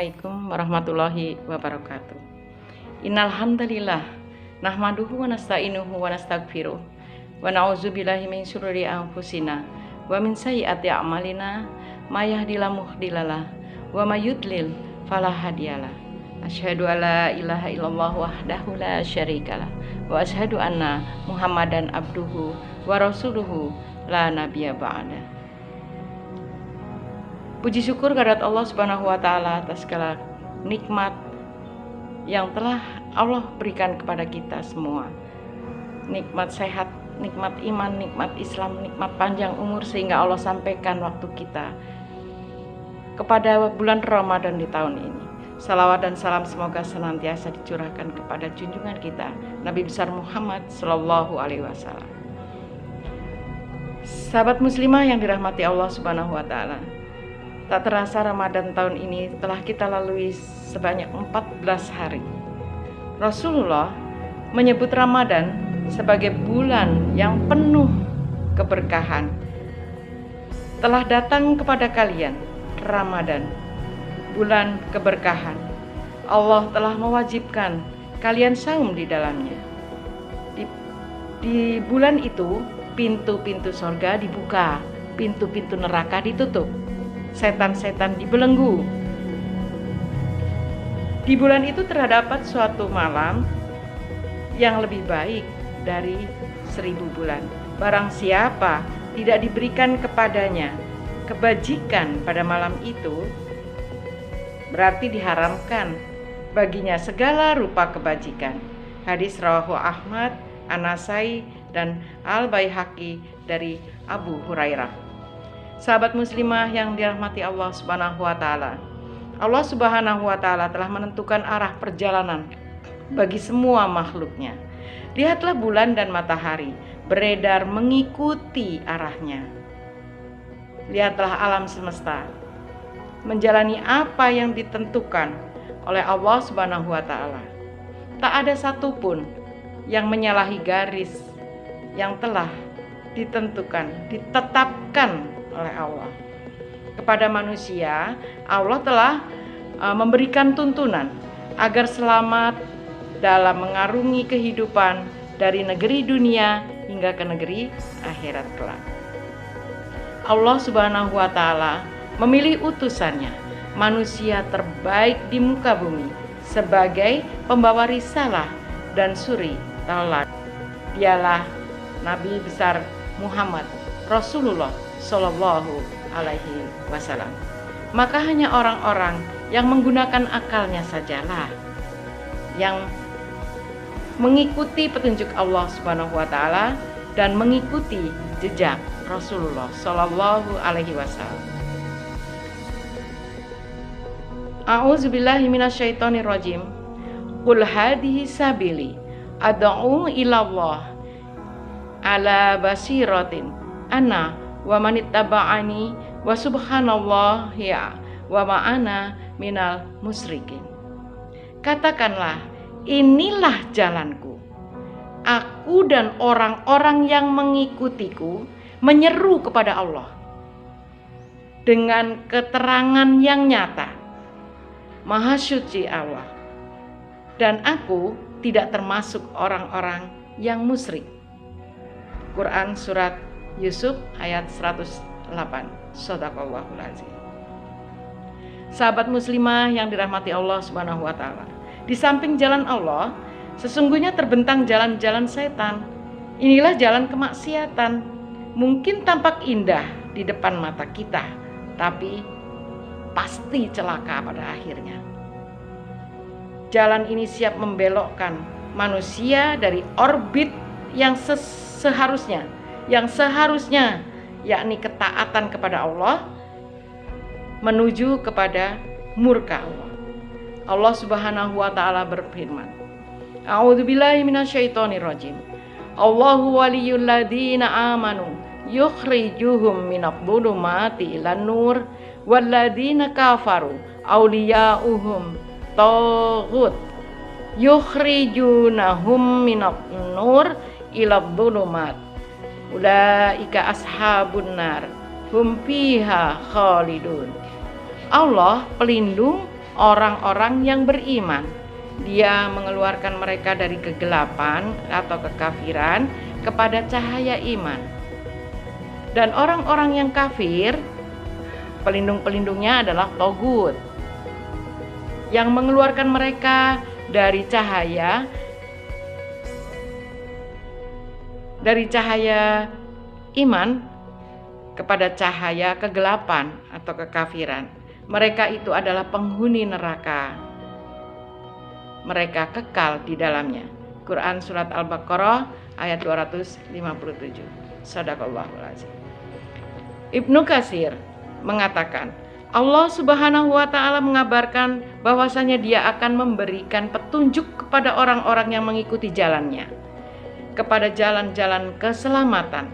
Assalamualaikum warahmatullahi wabarakatuh. Innal hamdalillah nahmaduhu wa nasta'inuhu wa nastaghfiruh wa na'udzubillahi min syururi anfusina wa min sayyiati a'malina may yahdihillahu mudhillalah wa may yudlil fala hadiyalah. Asyhadu alla ilaha illallah wahdahu la syarikalah wa asyhadu anna Muhammadan abduhu wa rasuluhu la nabiyya ba'da. Puji syukur kehadirat Allah Subhanahu wa taala atas segala nikmat yang telah Allah berikan kepada kita semua. Nikmat sehat, nikmat iman, nikmat Islam, nikmat panjang umur sehingga Allah sampaikan waktu kita kepada bulan Ramadan di tahun ini. Salawat dan salam semoga senantiasa dicurahkan kepada junjungan kita Nabi besar Muhammad sallallahu alaihi wasallam. Sahabat muslimah yang dirahmati Allah Subhanahu wa taala. Tak terasa Ramadan tahun ini telah kita lalui sebanyak 14 hari. Rasulullah menyebut Ramadan sebagai bulan yang penuh keberkahan. Telah datang kepada kalian Ramadan, bulan keberkahan. Allah telah mewajibkan kalian saum di dalamnya. Di bulan itu pintu-pintu surga dibuka, pintu-pintu neraka ditutup. Setan-setan dibelenggu. Di bulan itu terdapat suatu malam yang lebih baik dari 1000 bulan. Barang siapa tidak diberikan kepadanya kebajikan pada malam itu, berarti diharamkan baginya segala rupa kebajikan. Hadis rawahu Ahmad, An-Nasai, dan Al-Baihaqi dari Abu Hurairah. Sahabat muslimah yang dirahmati Allah Subhanahu wa taala. Allah Subhanahu wa taala telah menentukan arah perjalanan bagi semua makhluknya. Lihatlah bulan dan matahari beredar mengikuti arahnya. Lihatlah alam semesta menjalani apa yang ditentukan oleh Allah Subhanahu wa taala. Tak ada satupun yang menyalahi garis yang telah ditentukan, ditetapkan oleh Allah. Kepada manusia, Allah telah memberikan tuntunan agar selamat dalam mengarungi kehidupan dari negeri dunia hingga ke negeri akhirat kelak. Allah Subhanahu wa taala memilih utusannya, manusia terbaik di muka bumi, sebagai pembawa risalah dan suri taurat. Dialah Nabi besar Muhammad Rasulullah Sallallahu alaihi wasallam. Maka hanya orang-orang yang menggunakan akalnya sajalah yang mengikuti petunjuk Allah Subhanahu wa taala dan mengikuti jejak Rasulullah Sallallahu alaihi wasallam. A'udzubillahi minasyaitonirrajim. Qul hadhihi sabili ad'u ilallah ala basiratin ana wa manittaba'ani wa subhanallah ya wa ma'ana minal musyrikin. Katakanlah, inilah jalanku. Aku dan orang-orang yang mengikutiku menyeru kepada Allah dengan keterangan yang nyata. Maha suci Allah. Dan aku tidak termasuk orang-orang yang musyrik. Quran surat Yusuf ayat 108. Shadaqallahul azim. Sahabat muslimah yang dirahmati Allah Subhanahu wa taala. Di samping jalan Allah, sesungguhnya terbentang jalan-jalan setan. Inilah jalan kemaksiatan. Mungkin tampak indah di depan mata kita, tapi pasti celaka pada akhirnya. Jalan ini siap membelokkan manusia dari orbit yang seharusnya, yakni ketaatan kepada Allah, menuju kepada murka Allah. Allah Subhanahu wa taala berfirman, A'udzubillahi minasyaitonirrajim. Allahu waliyul ladzina amanu yukhrijuhum minadh-dhulumati ilan nur walladzina kafaru awliya'uhum taghut yukhrijunahum minadh-nur iladh-dhulumat. Ulaika ashabun nar hum fiha khalidun. Allah pelindung orang-orang yang beriman. Dia mengeluarkan mereka dari kegelapan atau kekafiran kepada cahaya iman. Dan orang-orang yang kafir, pelindung-pelindungnya adalah togut, yang mengeluarkan mereka dari cahaya iman kepada cahaya kegelapan atau kekafiran. Mereka itu adalah penghuni neraka. Mereka kekal di dalamnya. Quran surat Al-Baqarah ayat 257. Shadaqallahul azim. Ibnu Katsir mengatakan, Allah Subhanahu wa taala mengabarkan bahwasanya Dia akan memberikan petunjuk kepada orang-orang yang mengikuti jalannya, kepada jalan-jalan keselamatan.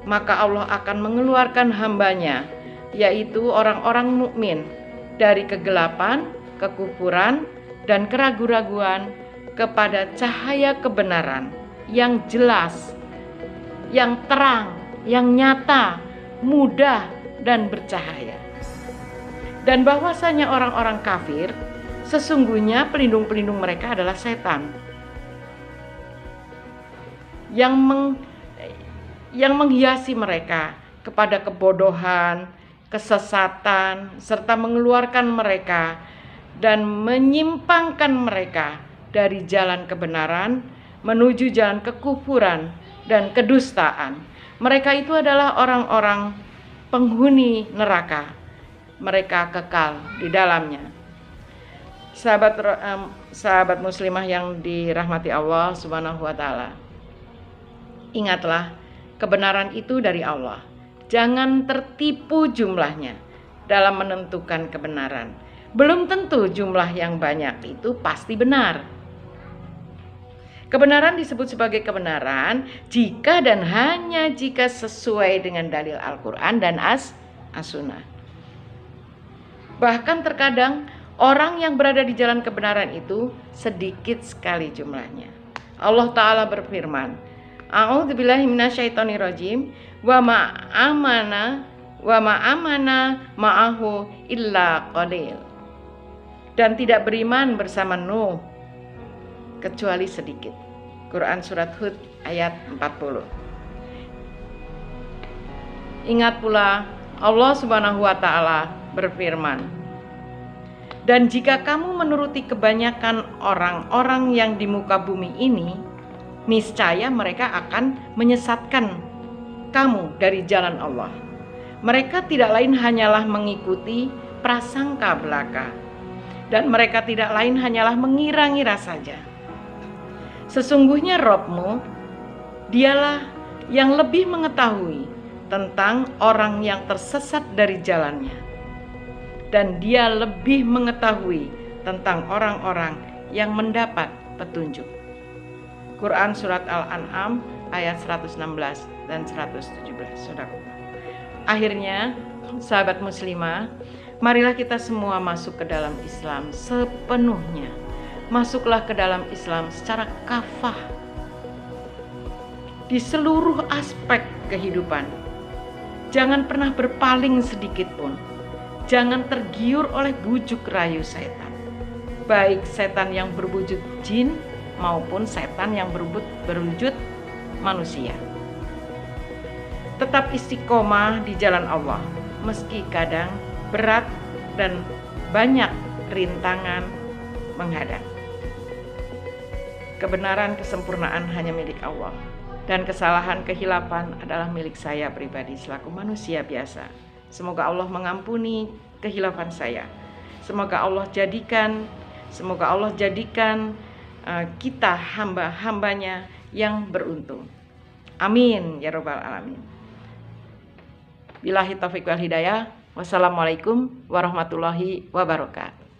Maka Allah akan mengeluarkan hambanya, yaitu orang-orang mukmin, dari kegelapan, kekufuran, dan keraguan-raguan kepada cahaya kebenaran yang jelas, yang terang, yang nyata, mudah, dan bercahaya. Dan bahwasanya orang-orang kafir, sesungguhnya pelindung-pelindung mereka adalah setan yang menghiasi mereka kepada kebodohan, kesesatan, serta mengeluarkan mereka dan menyimpangkan mereka dari jalan kebenaran menuju jalan kekufuran dan kedustaan. Mereka itu adalah orang-orang penghuni neraka. Mereka kekal di dalamnya. Sahabat muslimah yang dirahmati Allah Subhanahu wa taala. Ingatlah, kebenaran itu dari Allah. Jangan tertipu jumlahnya dalam menentukan kebenaran. Belum tentu jumlah yang banyak itu pasti benar. Kebenaran disebut sebagai kebenaran jika dan hanya jika sesuai dengan dalil Al-Quran dan As-Sunnah. Bahkan terkadang orang yang berada di jalan kebenaran itu sedikit sekali jumlahnya. Allah Ta'ala berfirman, A'udzubillahi minasyaitonirrajim, wa ma'amana ma'ahu illa qalil. Dan tidak beriman bersama Nuh kecuali sedikit. Quran surat Hud ayat 40. Ingat pula Allah Subhanahu wa taala berfirman, dan jika kamu menuruti kebanyakan orang-orang yang di muka bumi ini, niscaya mereka akan menyesatkan kamu dari jalan Allah. Mereka tidak lain hanyalah mengikuti prasangka belaka, dan mereka tidak lain hanyalah mengira-ngira saja. Sesungguhnya Rabb-mu, Dialah yang lebih mengetahui tentang orang yang tersesat dari jalannya, dan Dia lebih mengetahui tentang orang-orang yang mendapat petunjuk. Quran surat Al-An'am ayat 116 dan 117. Saudaraku. Akhirnya, sahabat muslimah, marilah kita semua masuk ke dalam Islam sepenuhnya. Masuklah ke dalam Islam secara kafah di seluruh aspek kehidupan. Jangan pernah berpaling sedikit pun. Jangan tergiur oleh bujuk rayu setan, baik setan yang berwujud jin maupun setan yang berwujud manusia. Tetap istiqomah di jalan Allah, meski kadang berat dan banyak rintangan menghadang. Kebenaran, kesempurnaan hanya milik Allah, dan kesalahan, kehilapan adalah milik saya pribadi selaku manusia biasa. Semoga Allah mengampuni kehilafan saya. Semoga Allah jadikan kita hamba-hambanya yang beruntung. Amin ya rabbal alamin. Billahi taufiq wal hidayah. Wassalamualaikum warahmatullahi wabarakatuh.